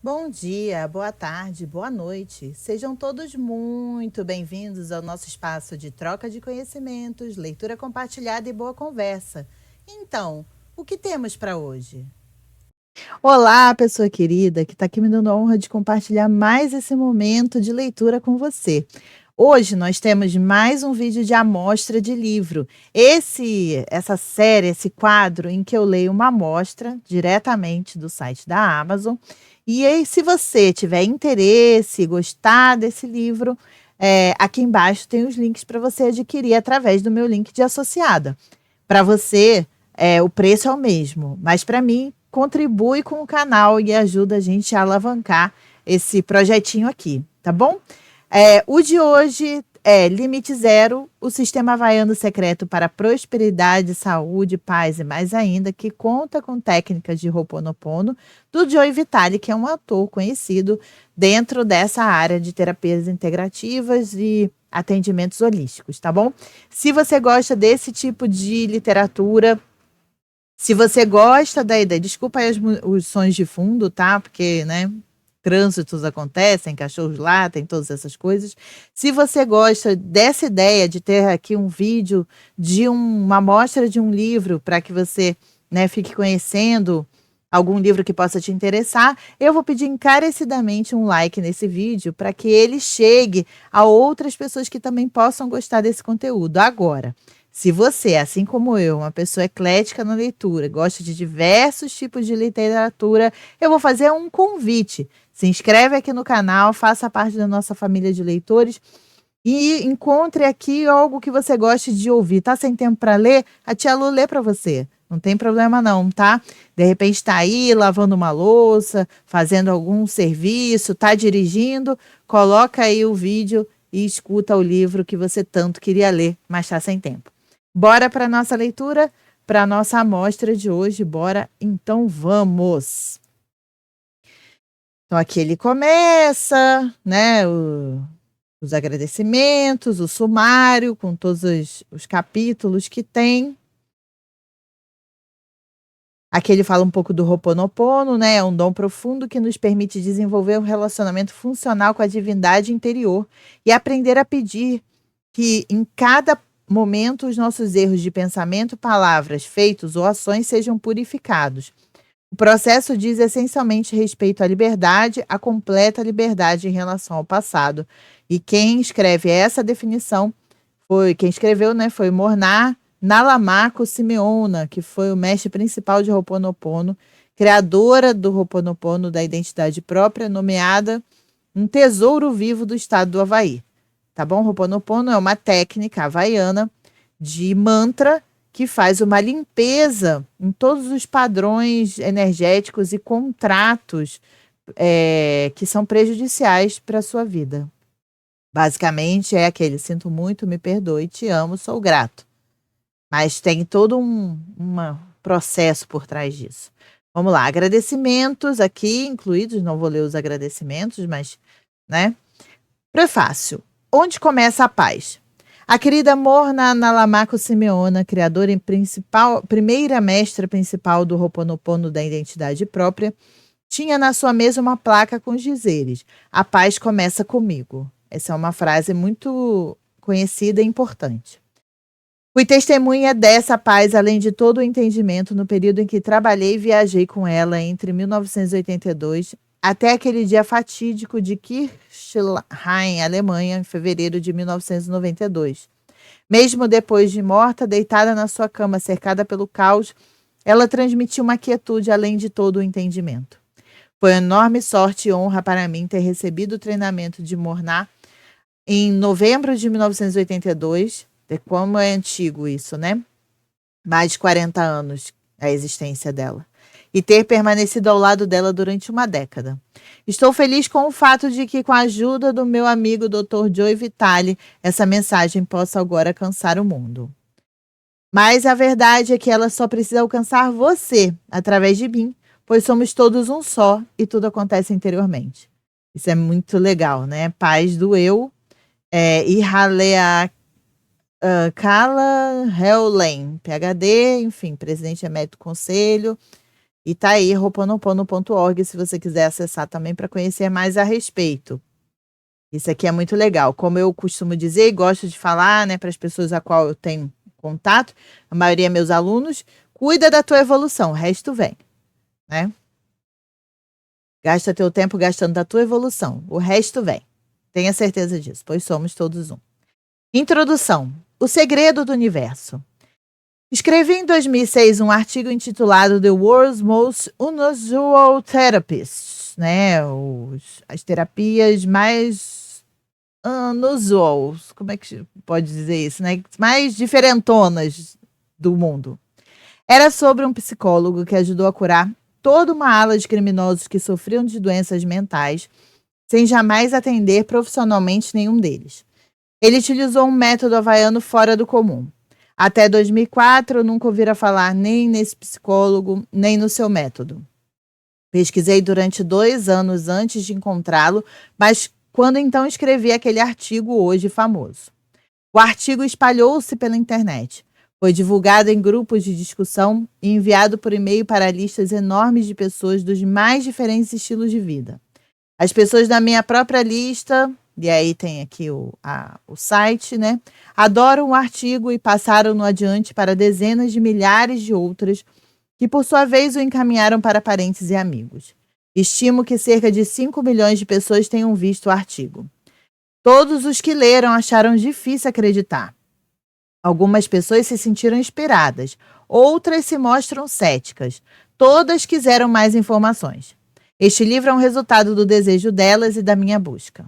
Bom dia, boa tarde, boa noite. Sejam todos muito bem-vindos ao nosso espaço de troca de conhecimentos, leitura compartilhada e boa conversa. Então, o que temos para hoje? Olá, pessoa querida, que está aqui me dando a honra de compartilhar mais esse momento de leitura com você. Hoje nós temos mais um vídeo de amostra de livro. Essa série, esse quadro em que eu leio uma amostra diretamente do site da Amazon. E aí, se você tiver interesse, gostar desse livro, aqui embaixo tem os links para você adquirir através do meu link de associada. Para você, o preço é o mesmo, mas para mim, contribui com o canal e ajuda a gente a alavancar esse projetinho aqui, tá bom? O de hoje é Limite Zero, o Sistema Havaiano Secreto para Prosperidade, Saúde, Paz e mais ainda, que conta com técnicas de Ho'oponopono, do Joe Vitale, que é um autor conhecido dentro dessa área de terapias integrativas e atendimentos holísticos, tá bom? Se você gosta desse tipo de literatura, se você gosta da ideia, desculpa aí os sons de fundo, tá? Porque, né, trânsitos acontecem, cachorros latem, todas essas coisas. Se você gosta dessa ideia de ter aqui um vídeo de uma amostra de um livro para que você, né, fique conhecendo algum livro que possa te interessar, eu vou pedir encarecidamente um like nesse vídeo para que ele chegue a outras pessoas que também possam gostar desse conteúdo. Agora, se você, assim como eu, uma pessoa eclética na leitura, gosta de diversos tipos de literatura, eu vou fazer um convite. Se inscreve aqui no canal, faça parte da nossa família de leitores e encontre aqui algo que você goste de ouvir. Tá sem tempo para ler? A tia Lu lê para você. Não tem problema não, tá? De repente está aí lavando uma louça, fazendo algum serviço, tá dirigindo, coloca aí o vídeo e escuta o livro que você tanto queria ler, mas está sem tempo. Bora para nossa leitura, para nossa amostra de hoje. Bora, então vamos. Então aqui ele começa, né, os agradecimentos, o sumário com todos os capítulos que tem. Aqui ele fala um pouco do Ho'oponopono, né? É um dom profundo que nos permite desenvolver um relacionamento funcional com a divindade interior e aprender a pedir que em cada momento os nossos erros de pensamento, palavras, feitos ou ações sejam purificados. O processo diz essencialmente respeito à liberdade, à completa liberdade em relação ao passado. E quem escreve essa definição quem escreveu, né, foi Mornar Nalamaco Simeona, que foi o mestre principal de Ho'oponopono, criadora do Ho'oponopono da identidade própria, nomeada um tesouro vivo do estado do Havaí. Tá bom? Ho'oponopono é uma técnica havaiana de mantra que faz uma limpeza em todos os padrões energéticos e contratos que são prejudiciais para a sua vida. Basicamente é aquele: sinto muito, me perdoe, te amo, sou grato. Mas tem todo um processo por trás disso. Vamos lá, agradecimentos aqui incluídos, não vou ler os agradecimentos, mas, né? Prefácio. Onde começa a paz? A querida Morna Nalamaco Simeona, criadora e primeira mestra principal do Ho'oponopono da identidade própria, tinha na sua mesa uma placa com os dizeres: a paz começa comigo. Essa é uma frase muito conhecida e importante. Fui testemunha dessa paz, além de todo o entendimento, no período em que trabalhei e viajei com ela entre 1982 até aquele dia fatídico de Kirchheim, Alemanha, em fevereiro de 1992. Mesmo depois de morta, deitada na sua cama, cercada pelo caos, ela transmitiu uma quietude além de todo o entendimento. Foi uma enorme sorte e honra para mim ter recebido o treinamento de Mornar em novembro de 1982. Como é antigo isso, né? Mais de 40 anos a existência dela. E ter permanecido ao lado dela durante uma década. Estou feliz com o fato de que, com a ajuda do meu amigo Dr. Joe Vitale, essa mensagem possa agora alcançar o mundo. Mas a verdade é que ela só precisa alcançar você, através de mim, pois somos todos um só e tudo acontece interiormente. Isso é muito legal, né? Paz do eu, Ihalea Kala Heulen, PhD, enfim, presidente emérito do conselho. E tá aí, ho'oponopono.org, se você quiser acessar também para conhecer mais a respeito. Isso aqui é muito legal. Como eu costumo dizer e gosto de falar, né, para as pessoas a qual eu tenho contato, a maioria é meus alunos, cuida da tua evolução, o resto vem, né? Gasta teu tempo gastando da tua evolução, o resto vem. Tenha certeza disso, pois somos todos um. Introdução. O segredo do universo. Escrevi em 2006 um artigo intitulado The World's Most Unusual Therapies, né? As terapias mais unusuals, como é que pode dizer isso, né? Mais diferentonas do mundo. Era sobre um psicólogo que ajudou a curar toda uma ala de criminosos que sofriam de doenças mentais, sem jamais atender profissionalmente nenhum deles. Ele utilizou um método havaiano fora do comum. Até 2004, eu nunca ouvira falar nem nesse psicólogo, nem no seu método. Pesquisei durante 2 anos antes de encontrá-lo, mas quando então escrevi aquele artigo hoje famoso. O artigo espalhou-se pela internet. Foi divulgado em grupos de discussão e enviado por e-mail para listas enormes de pessoas dos mais diferentes estilos de vida. As pessoas da minha própria lista, e aí tem aqui o site, né? Adoram o artigo e passaram-no adiante para dezenas de milhares de outras, que por sua vez o encaminharam para parentes e amigos. Estimo que cerca de 5 milhões de pessoas tenham visto o artigo. Todos os que leram acharam difícil acreditar. Algumas pessoas se sentiram inspiradas, outras se mostram céticas. Todas quiseram mais informações. Este livro é um resultado do desejo delas e da minha busca.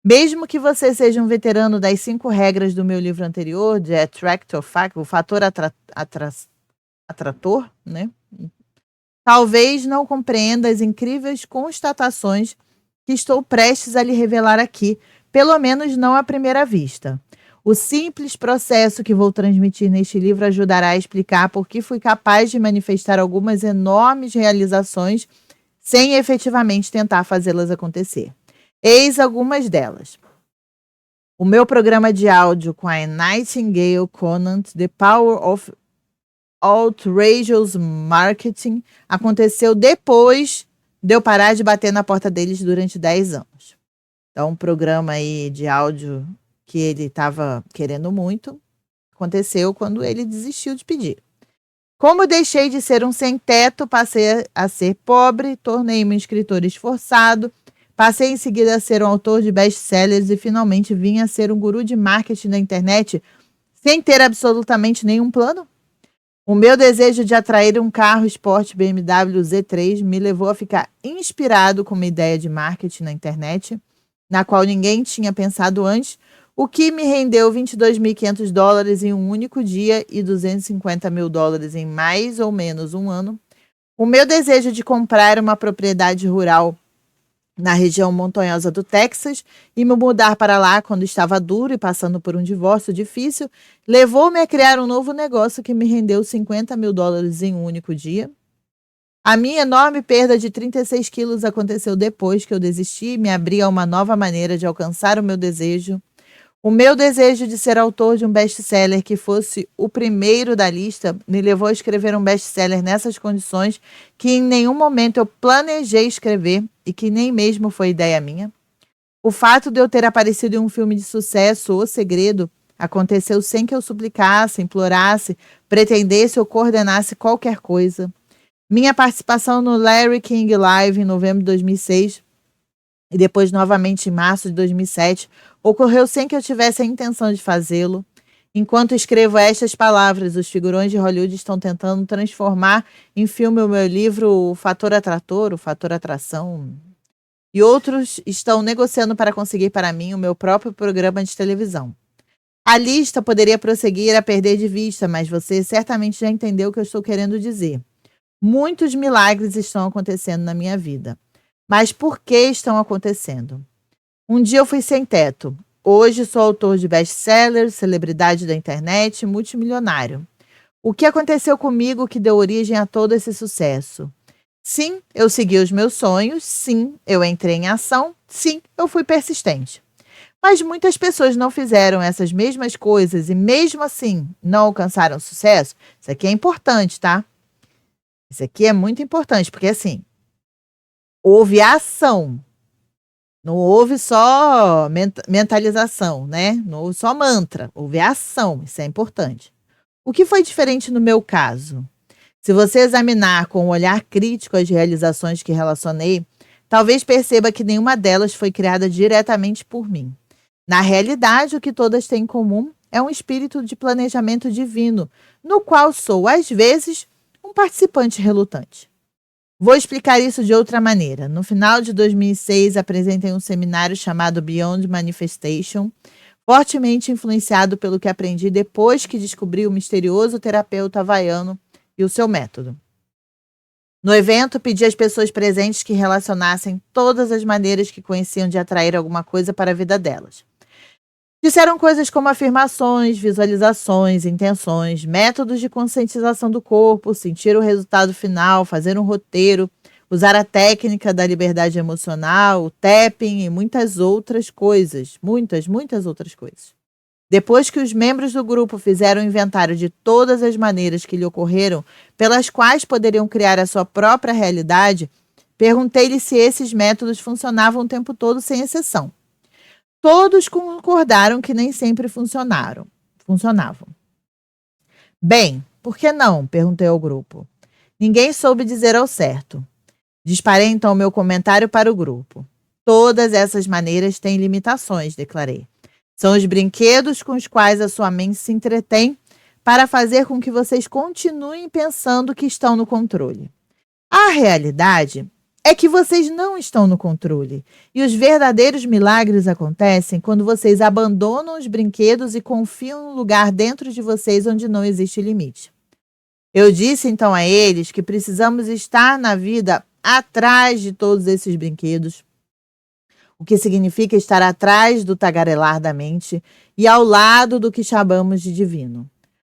Mesmo que você seja um veterano das 5 regras do meu livro anterior, de Attractor Factor, o fator atrator, né? Talvez não compreenda as incríveis constatações que estou prestes a lhe revelar aqui, pelo menos não à primeira vista. O simples processo que vou transmitir neste livro ajudará a explicar por que fui capaz de manifestar algumas enormes realizações sem efetivamente tentar fazê-las acontecer. Eis algumas delas. O meu programa de áudio com a Nightingale Conant, The Power of Outrageous Marketing, aconteceu depois de eu parar de bater na porta deles durante 10 anos. Então, um programa aí de áudio que ele estava querendo muito, aconteceu quando ele desistiu de pedir. Como deixei de ser um sem-teto, passei a ser pobre, tornei-me um escritor esforçado, passei em seguida a ser um autor de best-sellers e finalmente vim a ser um guru de marketing na internet sem ter absolutamente nenhum plano? O meu desejo de atrair um carro esporte BMW Z3 me levou a ficar inspirado com uma ideia de marketing na internet, na qual ninguém tinha pensado antes, o que me rendeu $22.500 em um único dia e $250.000 em mais ou menos um ano. O meu desejo de comprar uma propriedade rural na região montanhosa do Texas e me mudar para lá quando estava duro e passando por um divórcio difícil, levou-me a criar um novo negócio que me rendeu $50.000 em um único dia. A minha enorme perda de 36 quilos aconteceu depois que eu desisti e me abri a uma nova maneira de alcançar o meu desejo. O meu desejo de ser autor de um best-seller que fosse o primeiro da lista me levou a escrever um best-seller nessas condições que em nenhum momento eu planejei escrever e que nem mesmo foi ideia minha. O fato de eu ter aparecido em um filme de sucesso, O Segredo, aconteceu sem que eu suplicasse, implorasse, pretendesse ou coordenasse qualquer coisa. Minha participação no Larry King Live em novembro de 2006 e depois novamente em março de 2007 ocorreu sem que eu tivesse a intenção de fazê-lo. Enquanto escrevo estas palavras, os figurões de Hollywood estão tentando transformar em filme o meu livro O Fator Atrator, o Fator Atração, e outros estão negociando para conseguir para mim o meu próprio programa de televisão. A lista poderia prosseguir a perder de vista, mas você certamente já entendeu o que eu estou querendo dizer. Muitos milagres estão acontecendo na minha vida. Mas por que estão acontecendo? Um dia eu fui sem teto. Hoje sou autor de best-sellers, celebridade da internet, multimilionário. O que aconteceu comigo que deu origem a todo esse sucesso? Sim, eu segui os meus sonhos. Sim, eu entrei em ação. Sim, eu fui persistente. Mas muitas pessoas não fizeram essas mesmas coisas e mesmo assim não alcançaram sucesso. Isso aqui é importante, tá? Isso aqui é muito importante, porque assim, houve ação, não houve só mentalização, né? Não houve só mantra, houve ação, isso é importante. O que foi diferente no meu caso? Se você examinar com um olhar crítico as realizações que relacionei, talvez perceba que nenhuma delas foi criada diretamente por mim. Na realidade, o que todas têm em comum é um espírito de planejamento divino, no qual sou, às vezes, um participante relutante. Vou explicar isso de outra maneira. No final de 2006, apresentei um seminário chamado Beyond Manifestation, fortemente influenciado pelo que aprendi depois que descobri o misterioso terapeuta havaiano e o seu método. No evento, pedi às pessoas presentes que relacionassem todas as maneiras que conheciam de atrair alguma coisa para a vida delas. Disseram coisas como afirmações, visualizações, intenções, métodos de conscientização do corpo, sentir o resultado final, fazer um roteiro, usar a técnica da liberdade emocional, o tapping e muitas outras coisas. Muitas outras coisas. Depois que os membros do grupo fizeram um inventário de todas as maneiras que lhe ocorreram, pelas quais poderiam criar a sua própria realidade, perguntei-lhe se esses métodos funcionavam o tempo todo, sem exceção. Todos concordaram que nem sempre funcionavam. Bem, por que não? Perguntei ao grupo. Ninguém soube dizer ao certo. Disparei então meu comentário para o grupo. Todas essas maneiras têm limitações, declarei. São os brinquedos com os quais a sua mente se entretém para fazer com que vocês continuem pensando que estão no controle. A realidade é que vocês não estão no controle. E os verdadeiros milagres acontecem quando vocês abandonam os brinquedos e confiam no lugar dentro de vocês onde não existe limite. Eu disse então a eles que precisamos estar na vida atrás de todos esses brinquedos, o que significa estar atrás do tagarelar da mente e ao lado do que chamamos de divino.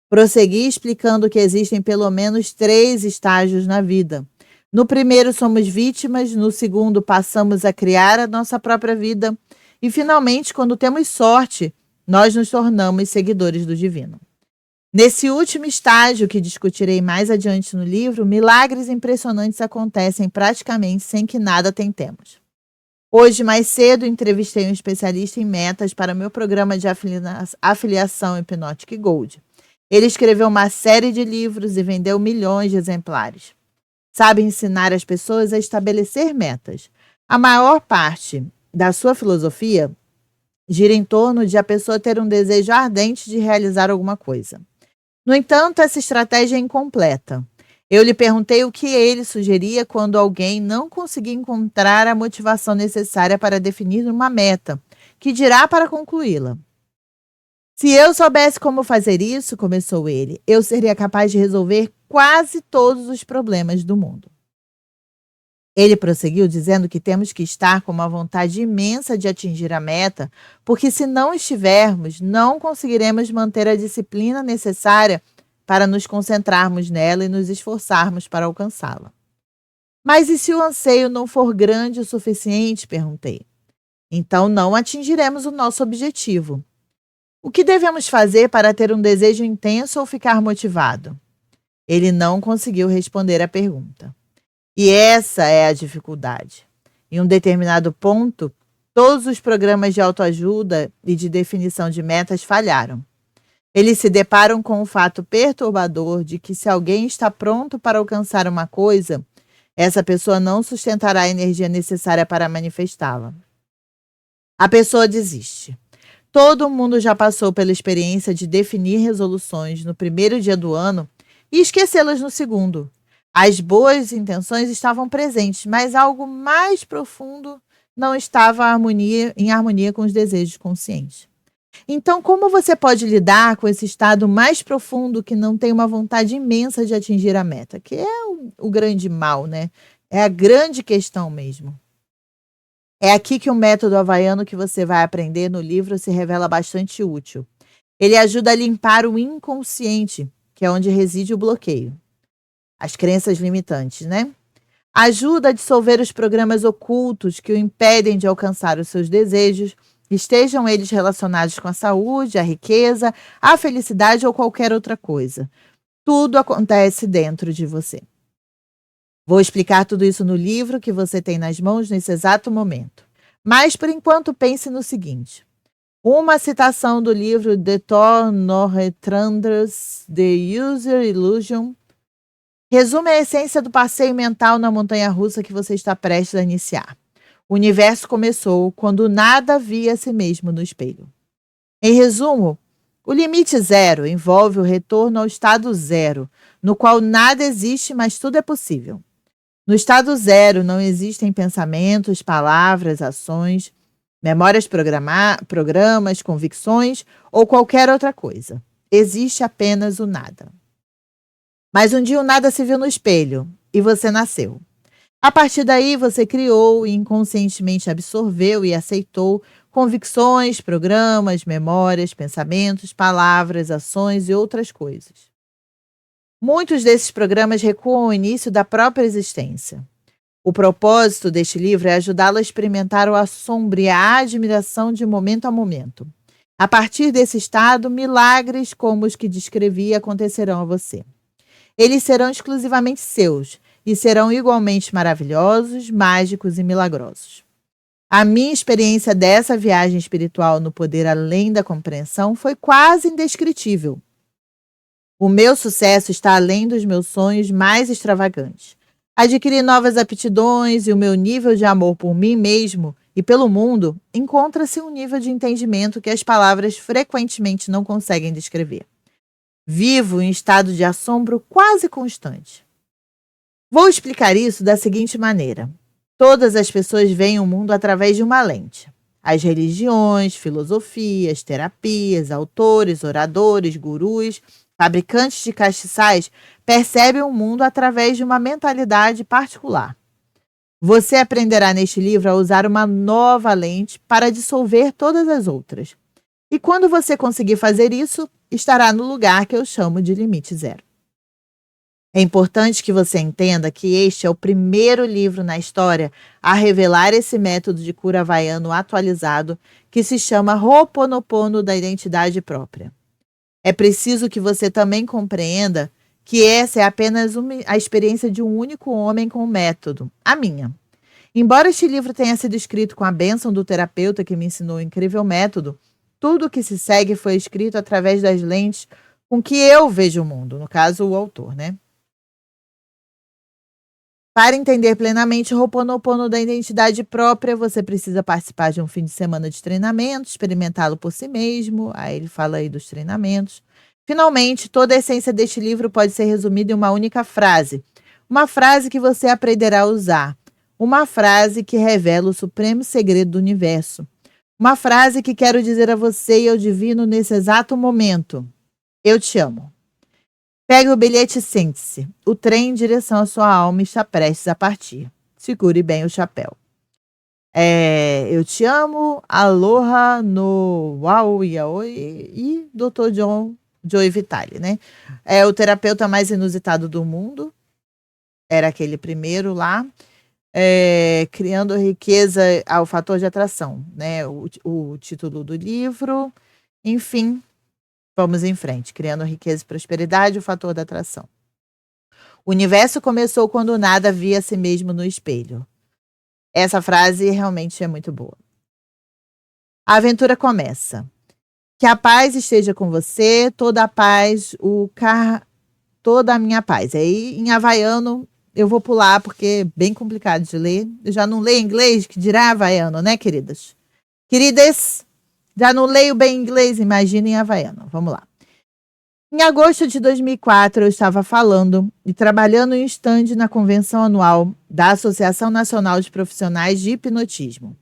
Prossegui explicando que existem pelo menos 3 estágios na vida. No primeiro, somos vítimas, no segundo, passamos a criar a nossa própria vida e, finalmente, quando temos sorte, nós nos tornamos seguidores do divino. Nesse último estágio, que discutirei mais adiante no livro, milagres impressionantes acontecem praticamente sem que nada tentemos. Hoje, mais cedo, entrevistei um especialista em metas para meu programa de afiliação Hypnotic Gold. Ele escreveu uma série de livros e vendeu milhões de exemplares. Sabe ensinar as pessoas a estabelecer metas. A maior parte da sua filosofia gira em torno de a pessoa ter um desejo ardente de realizar alguma coisa. No entanto, essa estratégia é incompleta. Eu lhe perguntei o que ele sugeria quando alguém não conseguia encontrar a motivação necessária para definir uma meta, que dirá para concluí-la. Se eu soubesse como fazer isso, começou ele, eu seria capaz de resolver quase todos os problemas do mundo. Ele prosseguiu dizendo que temos que estar com uma vontade imensa de atingir a meta, porque se não estivermos, não conseguiremos manter a disciplina necessária para nos concentrarmos nela e nos esforçarmos para alcançá-la. Mas e se o anseio não for grande o suficiente? Perguntei. Então não atingiremos o nosso objetivo. O que devemos fazer para ter um desejo intenso ou ficar motivado? Ele não conseguiu responder à pergunta. E essa é a dificuldade. Em um determinado ponto, todos os programas de autoajuda e de definição de metas falharam. Eles se deparam com o fato perturbador de que se alguém está pronto para alcançar uma coisa, essa pessoa não sustentará a energia necessária para manifestá-la. A pessoa desiste. Todo mundo já passou pela experiência de definir resoluções no primeiro dia do ano e esquecê-las no segundo. As boas intenções estavam presentes, mas algo mais profundo não estava em harmonia com os desejos conscientes. Então, como você pode lidar com esse estado mais profundo que não tem uma vontade imensa de atingir a meta? Que é o grande mal, né? É a grande questão mesmo. É aqui que o método havaiano que você vai aprender no livro se revela bastante útil. Ele ajuda a limpar o inconsciente, que é onde reside o bloqueio. As crenças limitantes, né? Ajuda a dissolver os programas ocultos que o impedem de alcançar os seus desejos, estejam eles relacionados com a saúde, a riqueza, a felicidade ou qualquer outra coisa. Tudo acontece dentro de você. Vou explicar tudo isso no livro que você tem nas mãos nesse exato momento. Mas, por enquanto, pense no seguinte. Uma citação do livro De Thor Norretranders, The User Illusion, resume a essência do passeio mental na montanha-russa que você está prestes a iniciar. O universo começou quando nada via a si mesmo no espelho. Em resumo, o limite zero envolve o retorno ao estado zero, no qual nada existe, mas tudo é possível. No estado zero não existem pensamentos, palavras, ações, memórias, programas, convicções ou qualquer outra coisa. Existe apenas o nada. Mas um dia o nada se viu no espelho e você nasceu. A partir daí, você criou e inconscientemente absorveu e aceitou convicções, programas, memórias, pensamentos, palavras, ações e outras coisas. Muitos desses programas recuam ao início da própria existência. O propósito deste livro é ajudá-lo a experimentar o assombro e a admiração de momento a momento. A partir desse estado, milagres como os que descrevi acontecerão a você. Eles serão exclusivamente seus e serão igualmente maravilhosos, mágicos e milagrosos. A minha experiência dessa viagem espiritual no poder além da compreensão foi quase indescritível. O meu sucesso está além dos meus sonhos mais extravagantes. Adquirir novas aptidões e o meu nível de amor por mim mesmo e pelo mundo encontra-se um nível de entendimento que as palavras frequentemente não conseguem descrever. Vivo em estado de assombro quase constante. Vou explicar isso da seguinte maneira. Todas as pessoas veem o mundo através de uma lente. As religiões, filosofias, terapias, autores, oradores, gurus, fabricantes de castiçais percebem o mundo através de uma mentalidade particular. Você aprenderá neste livro a usar uma nova lente para dissolver todas as outras. E quando você conseguir fazer isso, estará no lugar que eu chamo de limite zero. É importante que você entenda que este é o primeiro livro na história a revelar esse método de cura havaiano atualizado que se chama Ho'oponopono da identidade própria. É preciso que você também compreenda que essa é apenas a experiência de um único homem com o método, a minha. Embora este livro tenha sido escrito com a bênção do terapeuta que me ensinou o incrível método, tudo o que se segue foi escrito através das lentes com que eu vejo o mundo, no caso, o autor, né? Para entender plenamente o Ho'oponopono da identidade própria, você precisa participar de um fim de semana de treinamento, experimentá-lo por si mesmo. Aí ele fala aí dos treinamentos. Finalmente, toda a essência deste livro pode ser resumida em uma única frase. Uma frase que você aprenderá a usar. Uma frase que revela o supremo segredo do universo. Uma frase que quero dizer a você e ao divino nesse exato momento. Eu te amo. Pegue o bilhete e sente-se. O trem em direção à sua alma está prestes a partir. Segure bem o chapéu. Eu te amo, aloha no Wau Yaoi e Dr. Joe Vitale, né? É o terapeuta mais inusitado do mundo. Era aquele primeiro lá. Criando riqueza ao fator de atração, né? O título do livro. Enfim. Vamos em frente, criando riqueza e prosperidade, o fator da atração. O universo começou quando nada via a si mesmo no espelho. Essa frase realmente é muito boa. A aventura começa. Que a paz esteja com você, toda a paz, toda a minha paz. Aí, em havaiano, eu vou pular porque é bem complicado de ler. Eu já não leio inglês, que dirá havaiano, né, queridas? Queridas, já não leio bem inglês, imaginem havaiano. Vamos lá. Em agosto de 2004, eu estava falando e trabalhando em um stand na convenção anual da Associação Nacional de Profissionais de Hipnotismo.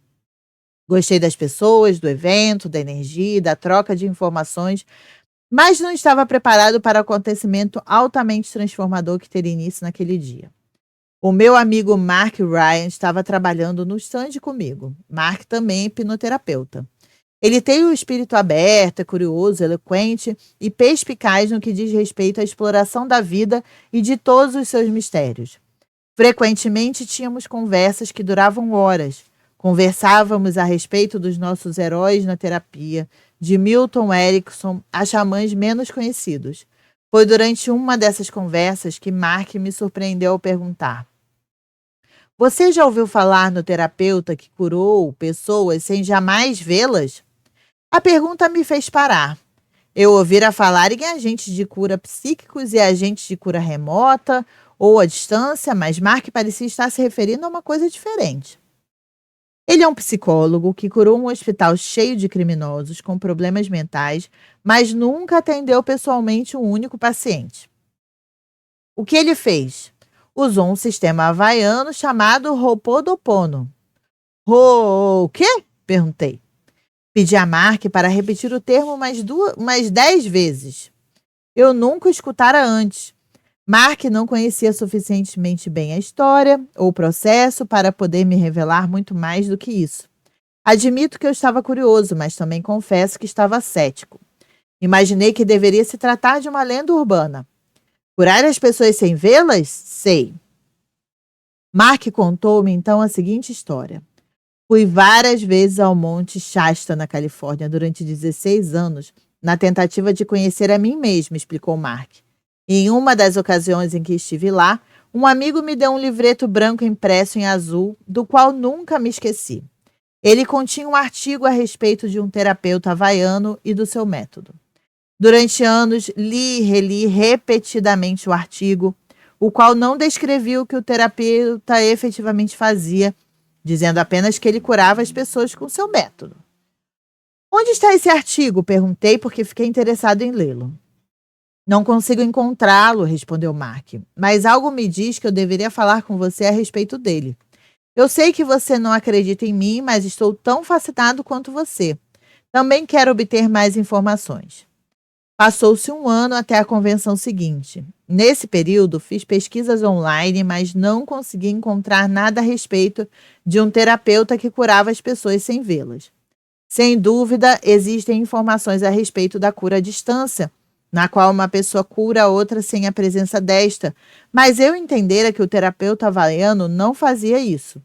Gostei das pessoas, do evento, da energia, da troca de informações, mas não estava preparado para o acontecimento altamente transformador que teria início naquele dia. O meu amigo Mark Ryan estava trabalhando no stand comigo. Mark também é hipnoterapeuta. Ele tem o espírito aberto, é curioso, eloquente e perspicaz no que diz respeito à exploração da vida e de todos os seus mistérios. Frequentemente tínhamos conversas que duravam horas. Conversávamos a respeito dos nossos heróis na terapia, de Milton Erickson a xamãs menos conhecidos. Foi durante uma dessas conversas que Mark me surpreendeu ao perguntar: Você já ouviu falar no terapeuta que curou pessoas sem jamais vê-las? A pergunta me fez parar. Eu ouvira falar em agentes de cura psíquicos e agentes de cura remota ou à distância, mas Mark parecia estar se referindo a uma coisa diferente. Ele é um psicólogo que curou um hospital cheio de criminosos com problemas mentais, mas nunca atendeu pessoalmente um único paciente. O que ele fez? Usou um sistema havaiano chamado Ho'oponopono. O quê? Perguntei. Pedi a Mark para repetir o termo mais 10 vezes. Eu nunca o escutara antes. Mark não conhecia suficientemente bem a história ou o processo para poder me revelar muito mais do que isso. Admito que eu estava curioso, mas também confesso que estava cético. Imaginei que deveria se tratar de uma lenda urbana. Curar as pessoas sem vê-las? Sei. Mark contou-me então a seguinte história. Fui várias vezes ao Monte Shasta, na Califórnia, durante 16 anos, na tentativa de conhecer a mim mesmo, explicou Mark. E em uma das ocasiões em que estive lá, um amigo me deu um livreto branco impresso em azul, do qual nunca me esqueci. Ele continha um artigo a respeito de um terapeuta havaiano e do seu método. Durante anos, li e reli repetidamente o artigo, o qual não descrevia o que o terapeuta efetivamente fazia, dizendo apenas que ele curava as pessoas com seu método. Onde está esse artigo? Perguntei porque fiquei interessado em lê-lo. Não consigo encontrá-lo, respondeu Mark, mas algo me diz que eu deveria falar com você a respeito dele. Eu sei que você não acredita em mim, mas estou tão fascinado quanto você. Também quero obter mais informações. Passou-se um ano até a convenção seguinte. Nesse período, fiz pesquisas online, mas não consegui encontrar nada a respeito de um terapeuta que curava as pessoas sem vê-las. Sem dúvida, existem informações a respeito da cura à distância, na qual uma pessoa cura a outra sem a presença desta, mas eu entendera que o terapeuta havaiano não fazia isso.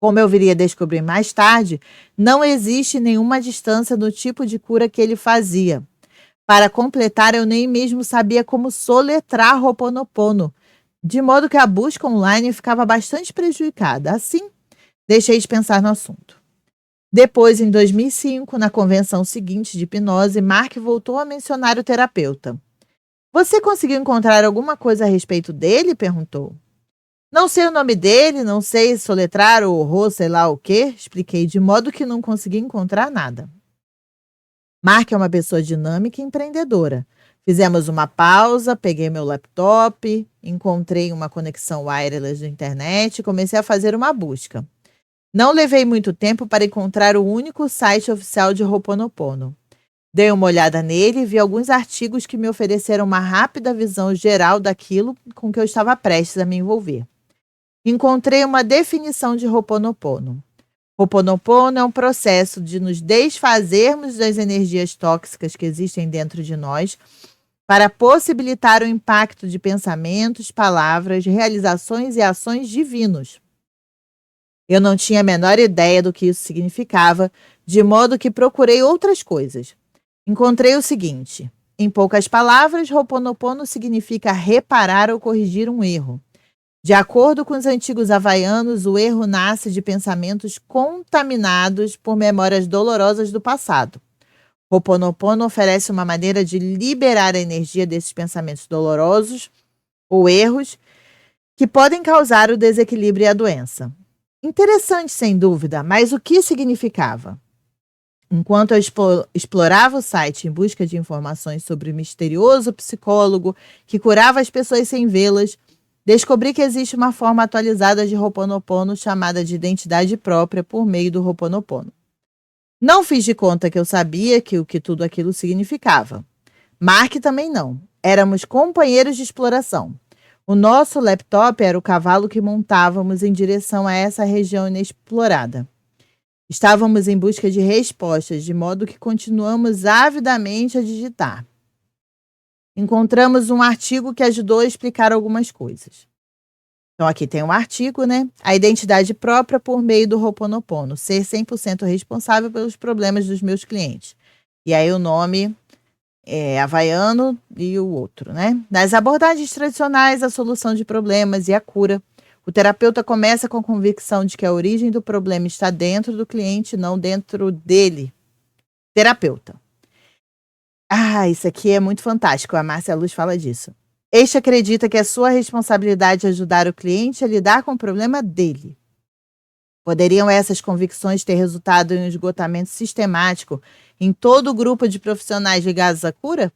Como eu viria a descobrir mais tarde, não existe nenhuma distância no tipo de cura que ele fazia. Para completar, eu nem mesmo sabia como soletrar Ho'oponopono, de modo que a busca online ficava bastante prejudicada. Assim, deixei de pensar no assunto. Depois, em 2005, na convenção seguinte de hipnose, Mark voltou a mencionar o terapeuta. Você conseguiu encontrar alguma coisa a respeito dele? Perguntou. Não sei o nome dele, não sei soletrar ou Rô, sei lá o quê, expliquei, de modo que não consegui encontrar nada. Mark é uma pessoa dinâmica e empreendedora. Fizemos uma pausa, peguei meu laptop, encontrei uma conexão wireless da internet e comecei a fazer uma busca. Não levei muito tempo para encontrar o único site oficial de Ho'oponopono. Dei uma olhada nele e vi alguns artigos que me ofereceram uma rápida visão geral daquilo com que eu estava prestes a me envolver. Encontrei uma definição de Ho'oponopono. Ho'oponopono é um processo de nos desfazermos das energias tóxicas que existem dentro de nós para possibilitar o impacto de pensamentos, palavras, realizações e ações divinos. Eu não tinha a menor ideia do que isso significava, de modo que procurei outras coisas. Encontrei o seguinte: em poucas palavras, Ho'oponopono significa reparar ou corrigir um erro. De acordo com os antigos havaianos, o erro nasce de pensamentos contaminados por memórias dolorosas do passado. Ho'oponopono oferece uma maneira de liberar a energia desses pensamentos dolorosos ou erros que podem causar o desequilíbrio e a doença. Interessante, sem dúvida, mas o que significava? Enquanto eu explorava o site em busca de informações sobre o misterioso psicólogo que curava as pessoas sem vê-las, descobri que existe uma forma atualizada de Ho'oponopono chamada de identidade própria por meio do Ho'oponopono. Não fiz de conta que eu sabia o que tudo aquilo significava. Mark também não. Éramos companheiros de exploração. O nosso laptop era o cavalo que montávamos em direção a essa região inexplorada. Estávamos em busca de respostas, de modo que continuamos avidamente a digitar. Encontramos um artigo que ajudou a explicar algumas coisas. Então, aqui tem um artigo, né? A identidade própria por meio do Ho'oponopono. Ser 100% responsável pelos problemas dos meus clientes. E aí o nome é havaiano e o outro, né? Nas abordagens tradicionais, a solução de problemas e a cura, O terapeuta começa com a convicção de que a origem do problema está dentro do cliente, não dentro dele. Terapeuta. Isso aqui é muito fantástico. A Márcia Luz fala disso. Este acredita que é sua responsabilidade ajudar o cliente a lidar com o problema dele. Poderiam essas convicções ter resultado em um esgotamento sistemático em todo o grupo de profissionais ligados à cura?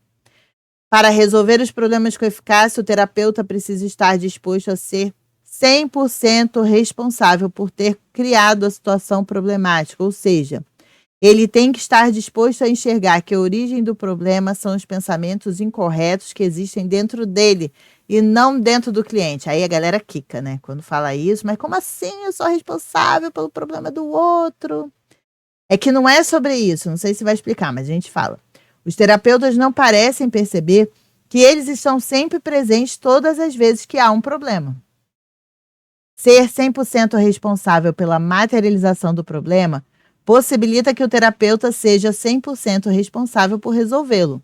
Para resolver os problemas com eficácia, o terapeuta precisa estar disposto a ser 100% responsável por ter criado a situação problemática, ou seja, ele tem que estar disposto a enxergar que a origem do problema são os pensamentos incorretos que existem dentro dele e não dentro do cliente. Aí a galera quica, né? Quando fala isso, mas como assim eu sou responsável pelo problema do outro? É que não é sobre isso, não sei se vai explicar, mas a gente fala. Os terapeutas não parecem perceber que eles estão sempre presentes todas as vezes que há um problema. Ser 100% responsável pela materialização do problema possibilita que o terapeuta seja 100% responsável por resolvê-lo.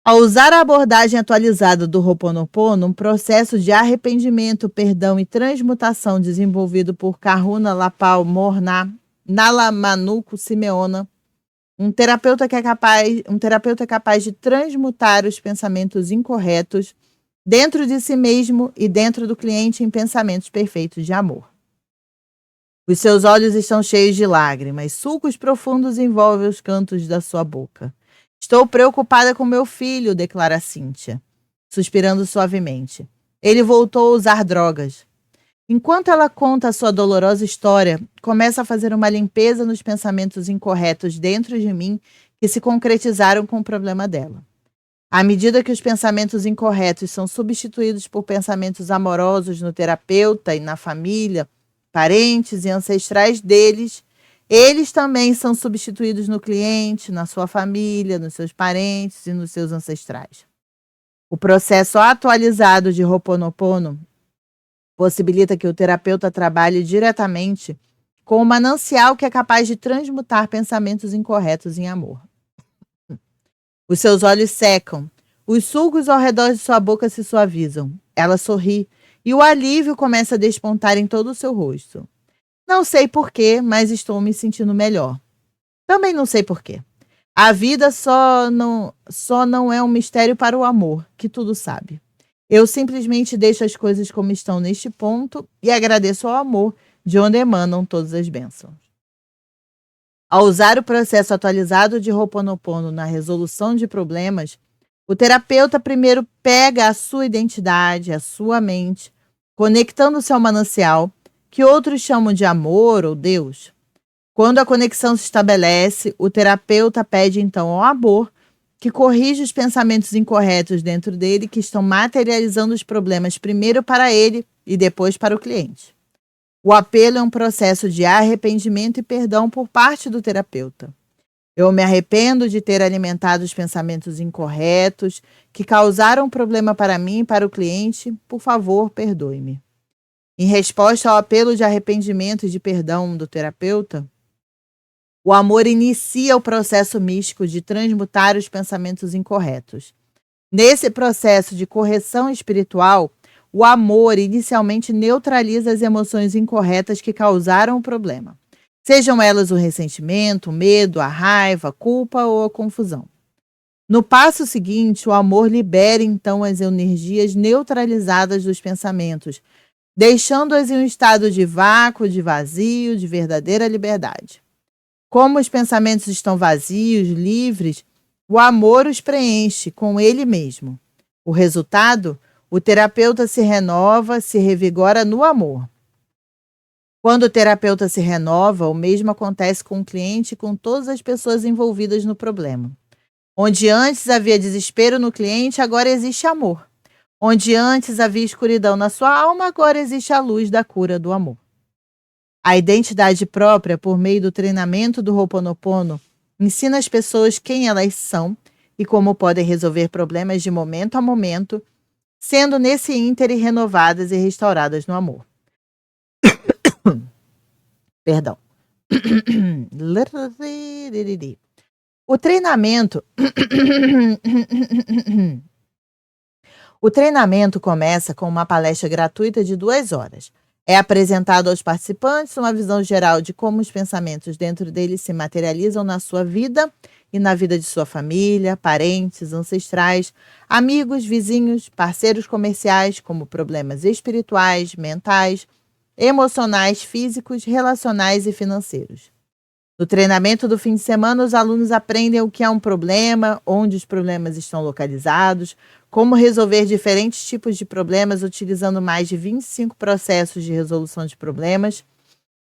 Ao usar a abordagem atualizada do Ho'oponopono, um processo de arrependimento, perdão e transmutação desenvolvido por Kahuna Lapal Morna Nalamanuco Simeona, um terapeuta é capaz de transmutar os pensamentos incorretos dentro de si mesmo e dentro do cliente em pensamentos perfeitos de amor. Os seus olhos estão cheios de lágrimas, sulcos profundos envolvem os cantos da sua boca. Estou preocupada com meu filho, declara Cíntia, suspirando suavemente. Ele voltou a usar drogas. Enquanto ela conta a sua dolorosa história, começa a fazer uma limpeza nos pensamentos incorretos dentro de mim que se concretizaram com o problema dela. À medida que os pensamentos incorretos são substituídos por pensamentos amorosos no terapeuta e na família, parentes e ancestrais deles, eles também são substituídos no cliente, na sua família, nos seus parentes e nos seus ancestrais. O processo atualizado de Ho'oponopono possibilita que o terapeuta trabalhe diretamente com o manancial que é capaz de transmutar pensamentos incorretos em amor. Os seus olhos secam, os sulcos ao redor de sua boca se suavizam. Ela sorri e o alívio começa a despontar em todo o seu rosto. Não sei porquê, mas estou me sentindo melhor. Também não sei porquê. A vida só não é um mistério para o amor, que tudo sabe. Eu simplesmente deixo as coisas como estão neste ponto e agradeço ao amor, de onde emanam todas as bênçãos. Ao usar o processo atualizado de Ho'oponopono na resolução de problemas, o terapeuta primeiro pega a sua identidade, a sua mente, conectando-se ao manancial, que outros chamam de amor ou Deus. Quando a conexão se estabelece, o terapeuta pede então ao amor que corrija os pensamentos incorretos dentro dele que estão materializando os problemas primeiro para ele e depois para o cliente. O apelo é um processo de arrependimento e perdão por parte do terapeuta. Eu me arrependo de ter alimentado os pensamentos incorretos que causaram problema para mim e para o cliente. Por favor, perdoe-me. Em resposta ao apelo de arrependimento e de perdão do terapeuta, o amor inicia o processo místico de transmutar os pensamentos incorretos. Nesse processo de correção espiritual, o amor inicialmente neutraliza as emoções incorretas que causaram o problema. Sejam elas o ressentimento, o medo, a raiva, a culpa ou a confusão. No passo seguinte, o amor libera então as energias neutralizadas dos pensamentos, deixando-as em um estado de vácuo, de vazio, de verdadeira liberdade. Como os pensamentos estão vazios, livres, o amor os preenche com ele mesmo. O resultado? O terapeuta se renova, se revigora no amor. Quando o terapeuta se renova, o mesmo acontece com o cliente e com todas as pessoas envolvidas no problema. Onde antes havia desespero no cliente, agora existe amor. Onde antes havia escuridão na sua alma, agora existe a luz da cura do amor. A identidade própria, por meio do treinamento do Ho'oponopono, ensina as pessoas quem elas são e como podem resolver problemas de momento a momento, sendo nesse íntere renovadas e restauradas no amor. Perdão. O treinamento... O treinamento começa com uma palestra gratuita de 2 horas. É apresentado aos participantes uma visão geral de como os pensamentos dentro deles se materializam na sua vida e na vida de sua família, parentes, ancestrais, amigos, vizinhos, parceiros comerciais, como problemas espirituais, mentais, emocionais, físicos, relacionais e financeiros. No treinamento do fim de semana, os alunos aprendem o que é um problema, onde os problemas estão localizados, como resolver diferentes tipos de problemas utilizando mais de 25 processos de resolução de problemas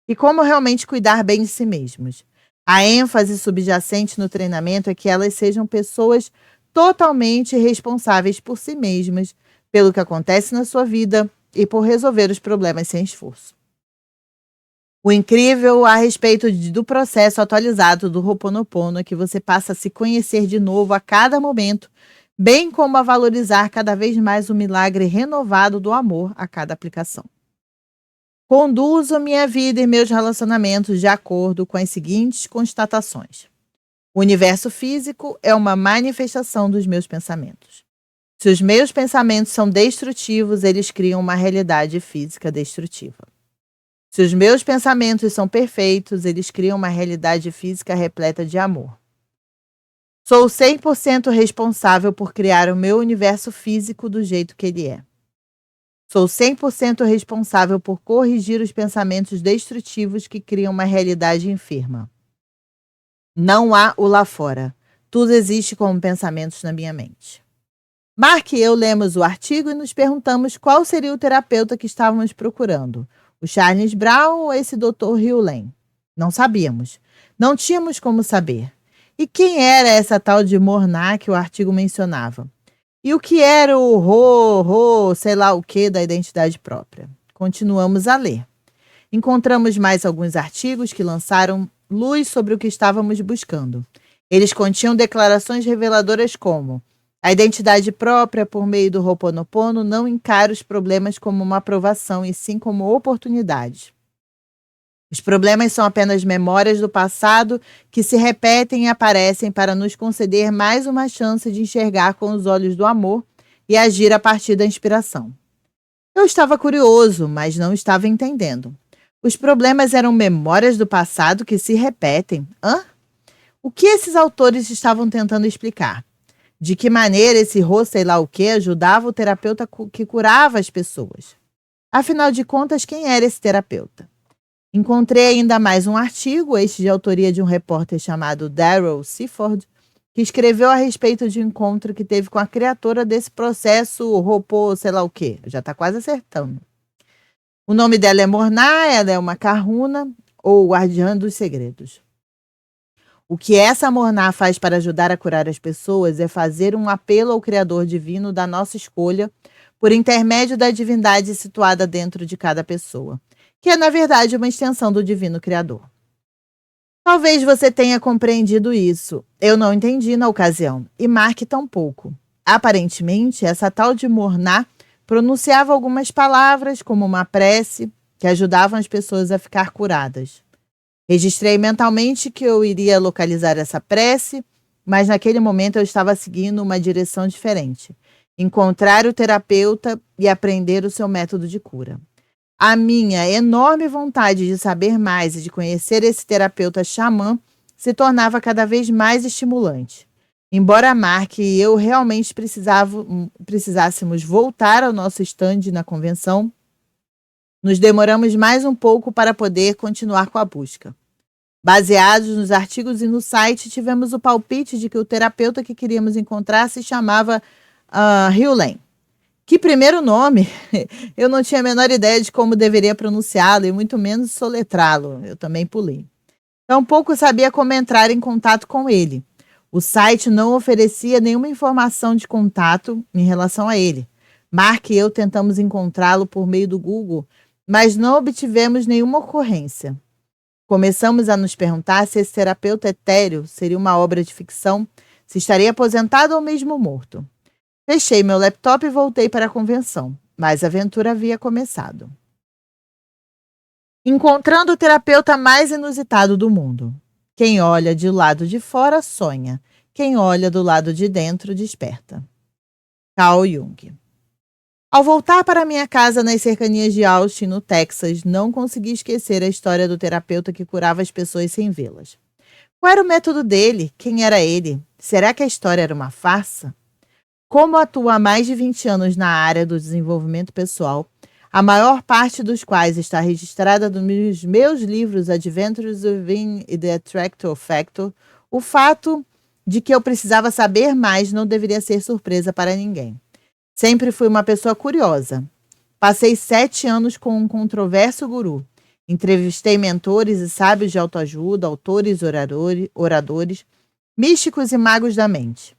e como realmente cuidar bem de si mesmos. A ênfase subjacente no treinamento é que elas sejam pessoas totalmente responsáveis por si mesmas, pelo que acontece na sua vida e por resolver os problemas sem esforço. O incrível a respeito do processo atualizado do Ho'oponopono é que você passa a se conhecer de novo a cada momento, bem como a valorizar cada vez mais o milagre renovado do amor a cada aplicação. Conduzo minha vida e meus relacionamentos de acordo com as seguintes constatações. O universo físico é uma manifestação dos meus pensamentos. Se os meus pensamentos são destrutivos, eles criam uma realidade física destrutiva. Se os meus pensamentos são perfeitos, eles criam uma realidade física repleta de amor. Sou 100% responsável por criar o meu universo físico do jeito que ele é. Sou 100% responsável por corrigir os pensamentos destrutivos que criam uma realidade enferma. Não há o lá fora. Tudo existe como pensamentos na minha mente. Mark e eu lemos o artigo e nos perguntamos qual seria o terapeuta que estávamos procurando. O Charles Brown ou esse Dr. Hugh? Não sabíamos. Não tínhamos como saber. E quem era essa tal de Morná que o artigo mencionava? E o que era o sei lá o que da identidade própria? Continuamos a ler. Encontramos mais alguns artigos que lançaram luz sobre o que estávamos buscando. Eles continham declarações reveladoras como: a identidade própria, por meio do Ho'oponopono, não encara os problemas como uma aprovação, e sim como oportunidades. Os problemas são apenas memórias do passado que se repetem e aparecem para nos conceder mais uma chance de enxergar com os olhos do amor e agir a partir da inspiração. Eu estava curioso, mas não estava entendendo. Os problemas eram memórias do passado que se repetem. Hã? O que esses autores estavam tentando explicar? De que maneira esse sei lá o que ajudava o terapeuta que curava as pessoas? Afinal de contas, quem era esse terapeuta? Encontrei ainda mais um artigo, este de autoria de um repórter chamado Daryl Seaford, que escreveu a respeito de um encontro que teve com a criadora desse processo, sei lá o que. Já está quase acertando. O nome dela é Morná, ela é uma kahuna, ou guardiã dos segredos. O que essa Morná faz para ajudar a curar as pessoas é fazer um apelo ao Criador Divino da nossa escolha, por intermédio da divindade situada dentro de cada pessoa, que é, na verdade, uma extensão do Divino Criador. Talvez você tenha compreendido isso. Eu não entendi na ocasião, e Mark tampouco. Aparentemente, essa tal de Morná pronunciava algumas palavras, como uma prece, que ajudavam as pessoas a ficar curadas. Registrei mentalmente que eu iria localizar essa prece, mas naquele momento eu estava seguindo uma direção diferente: encontrar o terapeuta e aprender o seu método de cura. A minha enorme vontade de saber mais e de conhecer esse terapeuta xamã se tornava cada vez mais estimulante. Embora Mark e eu realmente precisássemos voltar ao nosso stand na convenção, nos demoramos mais um pouco para poder continuar com a busca. Baseados nos artigos e no site, tivemos o palpite de que o terapeuta que queríamos encontrar se chamava Hugh. Que primeiro nome! Eu não tinha a menor ideia de como deveria pronunciá-lo e muito menos soletrá-lo. Eu também pulei. Tampouco sabia como entrar em contato com ele. O site não oferecia nenhuma informação de contato em relação a ele. Mark e eu tentamos encontrá-lo por meio do Google, mas não obtivemos nenhuma ocorrência. Começamos a nos perguntar se esse terapeuta etéreo seria uma obra de ficção, se estaria aposentado ou mesmo morto. Fechei meu laptop e voltei para a convenção, mas a aventura havia começado. Encontrando o terapeuta mais inusitado do mundo. Quem olha do lado de fora sonha, quem olha do lado de dentro desperta. Carl Jung. Ao voltar para minha casa nas cercanias de Austin, no Texas, não consegui esquecer a história do terapeuta que curava as pessoas sem vê-las. Qual era o método dele? Quem era ele? Será que a história era uma farsa? Como atuo há mais de 20 anos na área do desenvolvimento pessoal, a maior parte dos quais está registrada nos meus livros Adventures Within e The Attractor Factor, o fato de que eu precisava saber mais não deveria ser surpresa para ninguém. Sempre fui uma pessoa curiosa. Passei 7 anos com um controverso guru. Entrevistei mentores e sábios de autoajuda, autores, oradores, místicos e magos da mente.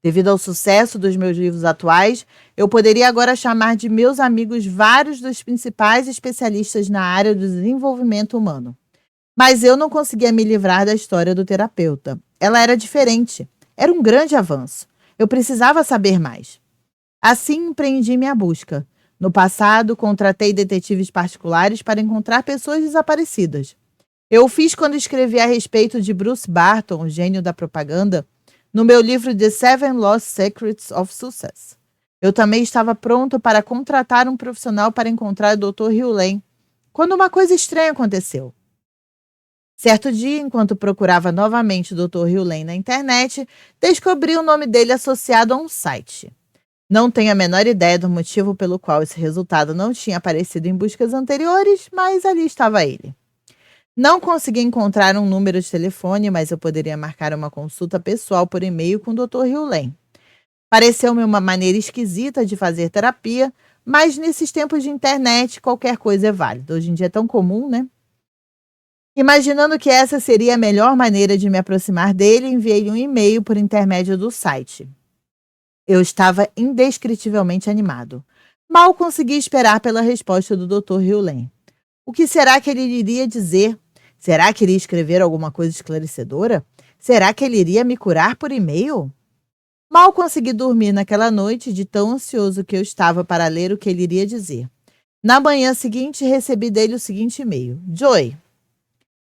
Devido ao sucesso dos meus livros atuais, eu poderia agora chamar de meus amigos vários dos principais especialistas na área do desenvolvimento humano. Mas eu não conseguia me livrar da história do terapeuta. Ela era diferente. Era um grande avanço. Eu precisava saber mais. Assim, empreendi minha busca. No passado, contratei detetives particulares para encontrar pessoas desaparecidas. Eu o fiz quando escrevi a respeito de Bruce Barton, o gênio da propaganda, no meu livro The Seven Lost Secrets of Success. Eu também estava pronto para contratar um profissional para encontrar o Dr. Hugh Lane, quando uma coisa estranha aconteceu. Certo dia, enquanto procurava novamente o Dr. Hugh Lane na internet, descobri o nome dele associado a um site. Não tenho a menor ideia do motivo pelo qual esse resultado não tinha aparecido em buscas anteriores, mas ali estava ele. Não consegui encontrar um número de telefone, mas eu poderia marcar uma consulta pessoal por e-mail com o Dr. Hugh Lane. Pareceu-me uma maneira esquisita de fazer terapia, mas nesses tempos de internet qualquer coisa é válida. Hoje em dia é tão comum, né? Imaginando que essa seria a melhor maneira de me aproximar dele, enviei um e-mail por intermédio do site. Eu estava indescritivelmente animado. Mal consegui esperar pela resposta do Dr. Hugh Lane. O que será que ele iria dizer? Será que iria escrever alguma coisa esclarecedora? Será que ele iria me curar por e-mail? Mal consegui dormir naquela noite de tão ansioso que eu estava para ler o que ele iria dizer. Na manhã seguinte, recebi dele o seguinte e-mail. Joy,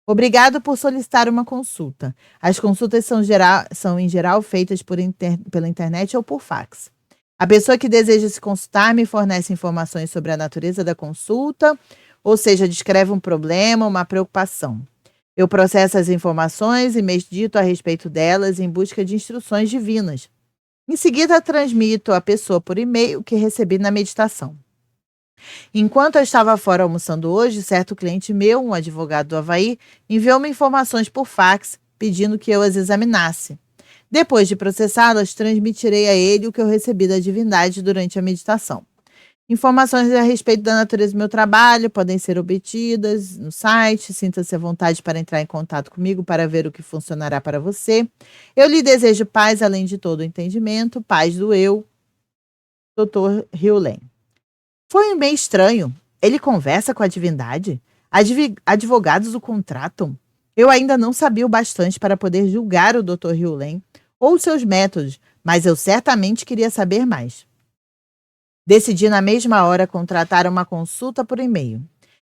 obrigado por solicitar uma consulta. As consultas são em geral feitas pela internet ou por fax. A pessoa que deseja se consultar me fornece informações sobre a natureza da consulta, ou seja, descreve um problema, uma preocupação. Eu processo as informações e medito a respeito delas em busca de instruções divinas. Em seguida, transmito à pessoa por e-mail o que recebi na meditação. Enquanto eu estava fora almoçando hoje, certo cliente meu, um advogado do Havaí, enviou-me informações por fax, pedindo que eu as examinasse. Depois de processá-las, transmitirei a ele o que eu recebi da divindade durante a meditação. Informações a respeito da natureza do meu trabalho podem ser obtidas no site. Sinta-se à vontade para entrar em contato comigo para ver o que funcionará para você. Eu lhe desejo paz além de todo o entendimento, paz do eu, Dr. Hugh Lane. Foi meio estranho. Ele conversa com a divindade? Advogados o contratam? Eu ainda não sabia o bastante para poder julgar o Dr. Hugh Lane ou seus métodos, mas eu certamente queria saber mais. Decidi na mesma hora contratar uma consulta por e-mail.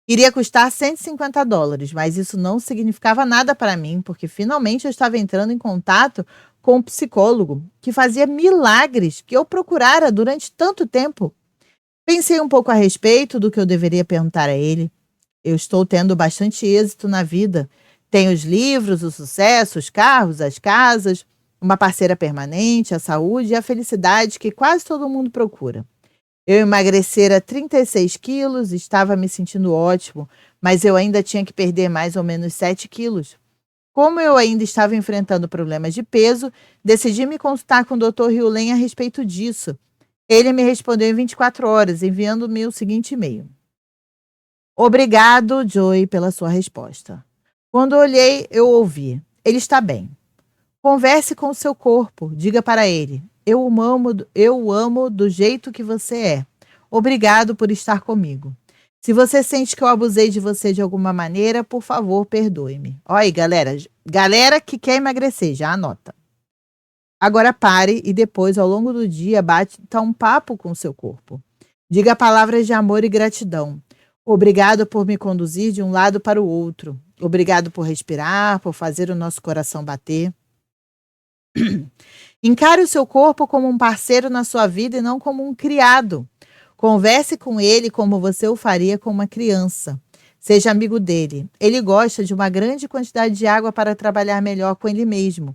Iria custar $150, mas isso não significava nada para mim, porque finalmente eu estava entrando em contato com um psicólogo que fazia milagres que eu procurara durante tanto tempo. Pensei um pouco a respeito do que eu deveria perguntar a ele. Eu estou tendo bastante êxito na vida. Tenho os livros, o sucesso, os carros, as casas, uma parceira permanente, a saúde e a felicidade que quase todo mundo procura. Eu emagrecera 36 quilos, estava me sentindo ótimo, mas eu ainda tinha que perder mais ou menos 7 quilos. Como eu ainda estava enfrentando problemas de peso, decidi me consultar com o Dr. Hugh Lane a respeito disso. Ele me respondeu em 24 horas, enviando-me o seguinte e-mail. Obrigado, Joy, pela sua resposta. Quando olhei, eu ouvi. Ele está bem. Converse com o seu corpo. Diga para ele. Eu o amo do jeito que você é. Obrigado por estar comigo. Se você sente que eu abusei de você de alguma maneira, por favor, perdoe-me. Olha aí, galera. Galera que quer emagrecer, já anota. Agora pare e depois, ao longo do dia, bata um papo com o seu corpo. Diga palavras de amor e gratidão. Obrigado por me conduzir de um lado para o outro. Obrigado por respirar, por fazer o nosso coração bater. Encare o seu corpo como um parceiro na sua vida e não como um criado. Converse com ele como você o faria com uma criança. Seja amigo dele. Ele gosta de uma grande quantidade de água para trabalhar melhor com ele mesmo.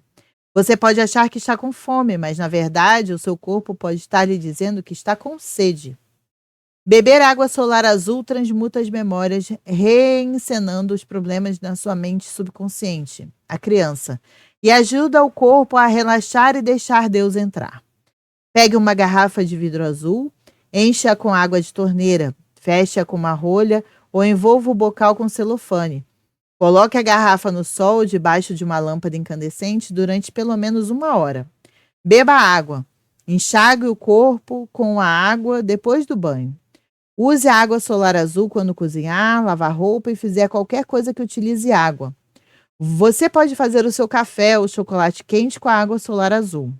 Você pode achar que está com fome, mas na verdade o seu corpo pode estar lhe dizendo que está com sede. Beber água solar azul transmuta as memórias, reencenando os problemas na sua mente subconsciente, a criança, e ajuda o corpo a relaxar e deixar Deus entrar. Pegue uma garrafa de vidro azul, encha-a com água de torneira, feche-a com uma rolha ou envolva o bocal com celofane. Coloque a garrafa no sol debaixo de uma lâmpada incandescente durante pelo menos 1 hora. Beba água. Enxague o corpo com a água depois do banho. Use a água solar azul quando cozinhar, lavar roupa e fizer qualquer coisa que utilize água. Você pode fazer o seu café ou chocolate quente com a água solar azul.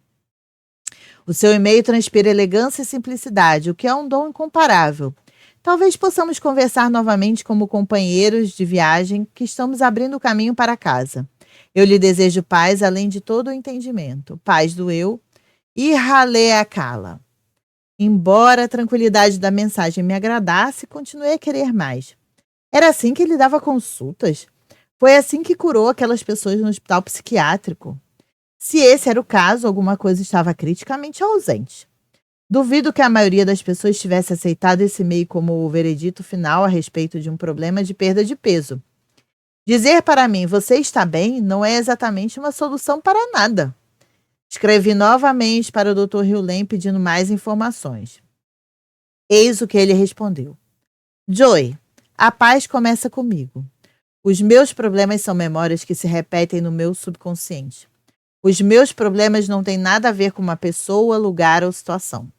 O seu e-mail transpira elegância e simplicidade, o que é um dom incomparável. Talvez possamos conversar novamente como companheiros de viagem que estamos abrindo o caminho para casa. Eu lhe desejo paz além de todo o entendimento. Paz do eu e Haleakala. Embora a tranquilidade da mensagem me agradasse, continuei a querer mais. Era assim que ele dava consultas? Foi assim que curou aquelas pessoas no hospital psiquiátrico? Se esse era o caso, alguma coisa estava criticamente ausente. Duvido que a maioria das pessoas tivesse aceitado esse meio como o veredito final a respeito de um problema de perda de peso. Dizer para mim, você está bem, não é exatamente uma solução para nada. Escrevi novamente para o Dr. Hewlett pedindo mais informações. Eis o que ele respondeu. Joy, a paz começa comigo. Os meus problemas são memórias que se repetem no meu subconsciente. Os meus problemas não têm nada a ver com uma pessoa, lugar ou situação.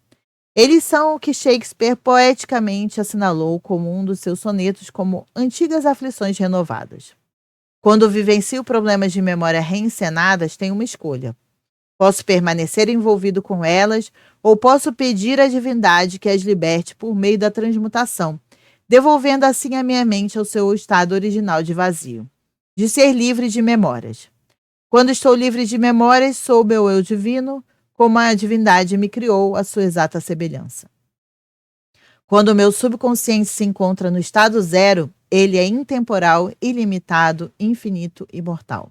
Eles são o que Shakespeare poeticamente assinalou como um dos seus sonetos como antigas aflições renovadas. Quando vivencio problemas de memória reencenadas, tenho uma escolha. Posso permanecer envolvido com elas ou posso pedir à divindade que as liberte por meio da transmutação, devolvendo assim a minha mente ao seu estado original de vazio, de ser livre de memórias. Quando estou livre de memórias, sou meu eu divino, como a divindade me criou à sua exata semelhança. Quando o meu subconsciente se encontra no estado zero, ele é intemporal, ilimitado, infinito e imortal.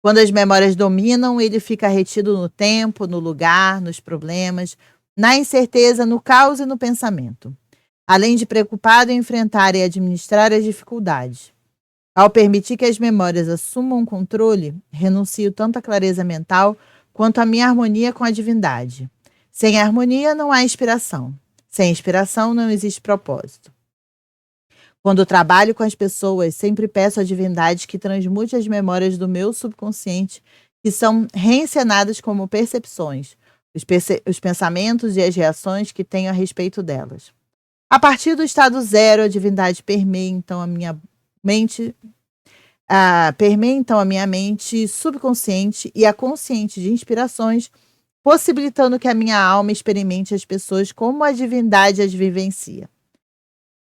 Quando as memórias dominam, ele fica retido no tempo, no lugar, nos problemas, na incerteza, no caos e no pensamento, além de preocupado em enfrentar e administrar as dificuldades. Ao permitir que as memórias assumam controle, renuncio tanto à clareza mental quanto à minha harmonia com a divindade. Sem harmonia não há inspiração. Sem inspiração não existe propósito. Quando trabalho com as pessoas, sempre peço à divindade que transmute as memórias do meu subconsciente, que são reencenadas como percepções, os pensamentos e as reações que tenho a respeito delas. A partir do estado zero, a divindade permeia então a minha mente subconsciente e a consciente de inspirações, possibilitando que a minha alma experimente as pessoas como a divindade as vivencia.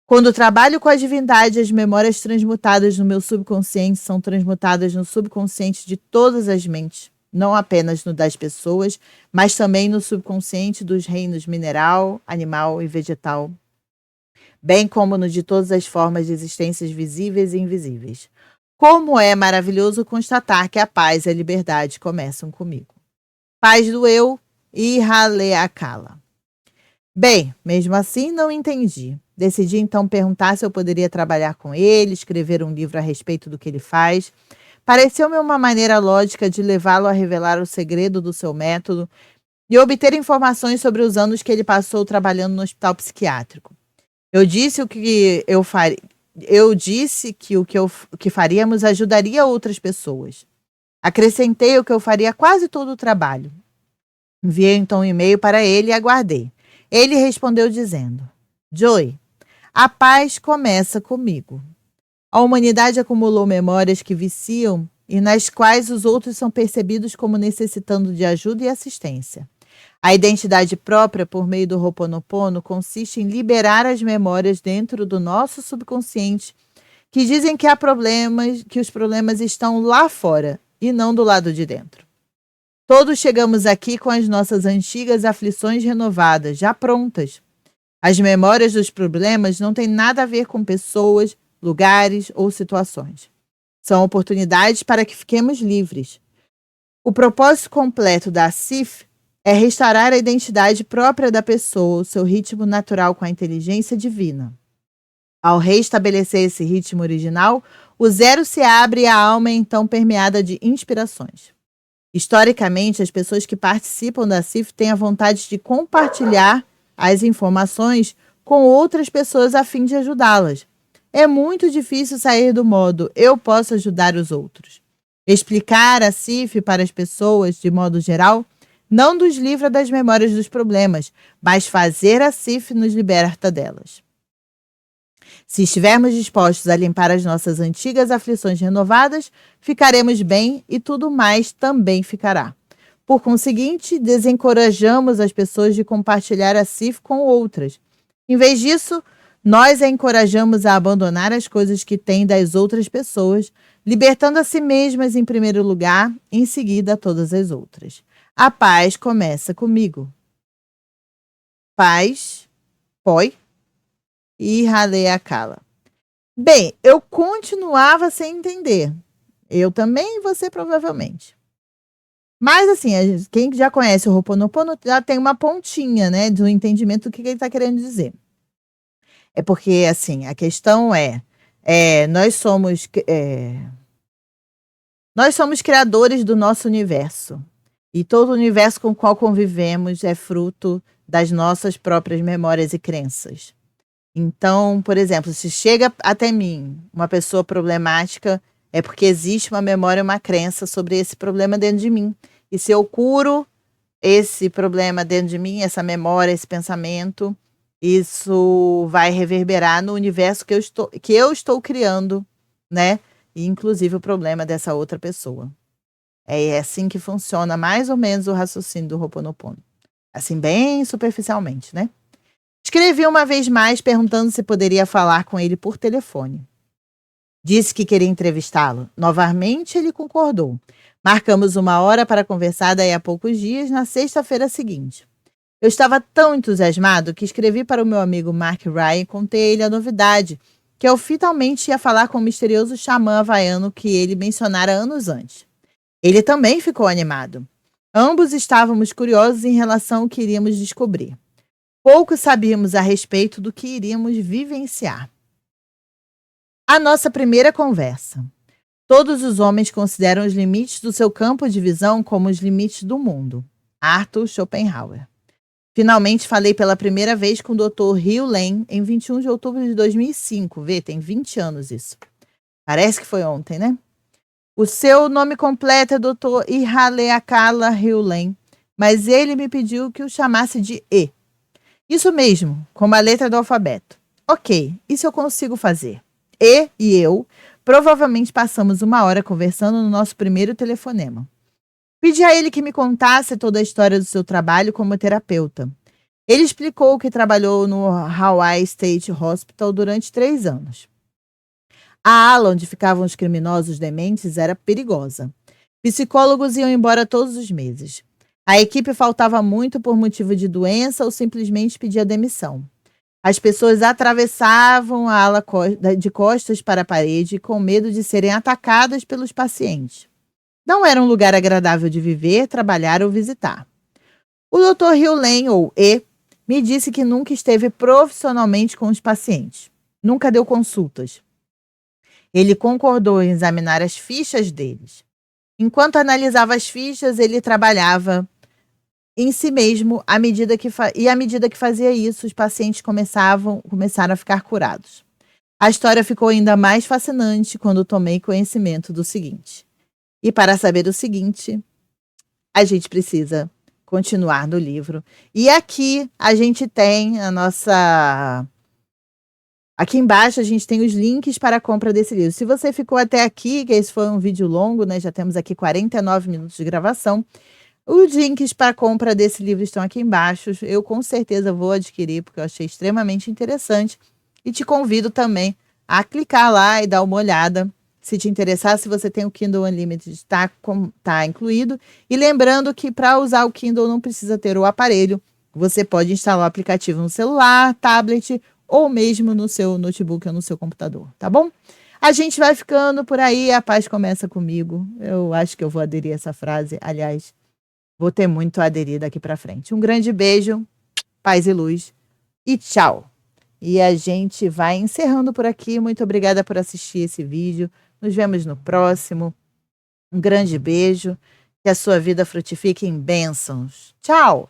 Quando trabalho com a divindade, as memórias transmutadas no meu subconsciente são transmutadas no subconsciente de todas as mentes, não apenas no das pessoas, mas também no subconsciente dos reinos mineral, animal e vegetal, bem como no de todas as formas de existências visíveis e invisíveis. Como é maravilhoso constatar que a paz e a liberdade começam comigo. Paz do eu e Haleakala. Bem, mesmo assim não entendi. Decidi então perguntar se eu poderia trabalhar com ele, escrever um livro a respeito do que ele faz. Pareceu-me uma maneira lógica de levá-lo a revelar o segredo do seu método e obter informações sobre os anos que ele passou trabalhando no hospital psiquiátrico. Eu disse que o que faríamos ajudaria outras pessoas. Acrescentei o que eu faria quase todo o trabalho. Enviei então um e-mail para ele e aguardei. Ele respondeu dizendo: Joy, a paz começa comigo. A humanidade acumulou memórias que viciam e nas quais os outros são percebidos como necessitando de ajuda e assistência. A identidade própria, por meio do Ho'oponopono, consiste em liberar as memórias dentro do nosso subconsciente que dizem que há problemas, que os problemas estão lá fora e não do lado de dentro. Todos chegamos aqui com as nossas antigas aflições renovadas, já prontas. As memórias dos problemas não têm nada a ver com pessoas, lugares ou situações. São oportunidades para que fiquemos livres. O propósito completo da CIF é restaurar a identidade própria da pessoa, o seu ritmo natural com a inteligência divina. Ao restabelecer esse ritmo original, o zero se abre e a alma é então permeada de inspirações. Historicamente, as pessoas que participam da CIF têm a vontade de compartilhar as informações com outras pessoas a fim de ajudá-las. É muito difícil sair do modo eu posso ajudar os outros. Explicar a CIF para as pessoas, de modo geral, não nos livra das memórias dos problemas, mas fazer a CIF nos liberta delas. Se estivermos dispostos a limpar as nossas antigas aflições renovadas, ficaremos bem e tudo mais também ficará. Por conseguinte, desencorajamos as pessoas de compartilhar a CIF com outras. Em vez disso, nós a encorajamos a abandonar as coisas que têm das outras pessoas, libertando a si mesmas em primeiro lugar, em seguida a todas as outras. A paz começa comigo. Paz, poi e Haleakala. Bem, eu continuava sem entender. Eu também e você provavelmente. Mas assim, quem já conhece o Ho'oponopono já tem uma pontinha, né, do entendimento do que ele está querendo dizer. É porque, assim, a questão nós somos criadores do nosso universo. E todo o universo com o qual convivemos é fruto das nossas próprias memórias e crenças. Então, por exemplo, se chega até mim uma pessoa problemática, é porque existe uma memória, uma crença sobre esse problema dentro de mim. E se eu curo esse problema dentro de mim, essa memória, esse pensamento, isso vai reverberar no universo que eu estou criando, né? E inclusive o problema dessa outra pessoa. É assim que funciona mais ou menos o raciocínio do Ho'oponopono. Assim, bem superficialmente, né? Escrevi uma vez mais perguntando se poderia falar com ele por telefone. Disse que queria entrevistá-lo. Novamente ele concordou. Marcamos uma hora para conversar daí a poucos dias, na sexta-feira seguinte. Eu estava tão entusiasmado que escrevi para o meu amigo Mark Ryan e contei a ele a novidade, que eu finalmente ia falar com o misterioso xamã havaiano que ele mencionara anos antes. Ele também ficou animado. Ambos estávamos curiosos em relação ao que iríamos descobrir. Pouco sabíamos a respeito do que iríamos vivenciar. A nossa primeira conversa. Todos os homens consideram os limites do seu campo de visão como os limites do mundo. Arthur Schopenhauer. Finalmente falei pela primeira vez com o Dr. Hugh Lane em 21 de outubro de 2005. Vê, tem 20 anos isso. Parece que foi ontem, né? O seu nome completo é Dr. Haleakala Hugh Lane, mas ele me pediu que o chamasse de E. Isso mesmo, como a letra do alfabeto. Ok, isso eu consigo fazer. E eu provavelmente passamos uma hora conversando no nosso primeiro telefonema. Pedi a ele que me contasse toda a história do seu trabalho como terapeuta. Ele explicou que trabalhou no Hawaii State Hospital durante 3 anos. A ala onde ficavam os criminosos dementes era perigosa. Psicólogos iam embora todos os meses. A equipe faltava muito por motivo de doença ou simplesmente pedia demissão. As pessoas atravessavam a ala de costas para a parede com medo de serem atacadas pelos pacientes. Não era um lugar agradável de viver, trabalhar ou visitar. O Dr. Hugh Lane, ou E, me disse que nunca esteve profissionalmente com os pacientes. Nunca deu consultas. Ele concordou em examinar as fichas deles. Enquanto analisava as fichas, ele trabalhava em si mesmo, à medida que fazia isso, os pacientes começaram a ficar curados. A história ficou ainda mais fascinante quando tomei conhecimento do seguinte. E para saber o seguinte, a gente precisa continuar no livro. E aqui a gente tem a nossa... Aqui embaixo a gente tem os links para a compra desse livro. Se você ficou até aqui, que esse foi um vídeo longo, né? Já temos aqui 49 minutos de gravação. Os links para a compra desse livro estão aqui embaixo. Eu com certeza vou adquirir, porque eu achei extremamente interessante. E te convido também a clicar lá e dar uma olhada. Se te interessar, se você tem o Kindle Unlimited, está incluído. E lembrando que para usar o Kindle não precisa ter o aparelho. Você pode instalar o aplicativo no celular, tablet ou mesmo no seu notebook ou no seu computador, tá bom? A gente vai ficando por aí, a paz começa comigo. Eu acho que eu vou aderir a essa frase. Aliás, vou ter muito a aderir daqui para frente. Um grande beijo, paz e luz e tchau. E a gente vai encerrando por aqui. Muito obrigada por assistir esse vídeo. Nos vemos no próximo. Um grande beijo. Que a sua vida frutifique em bênçãos. Tchau!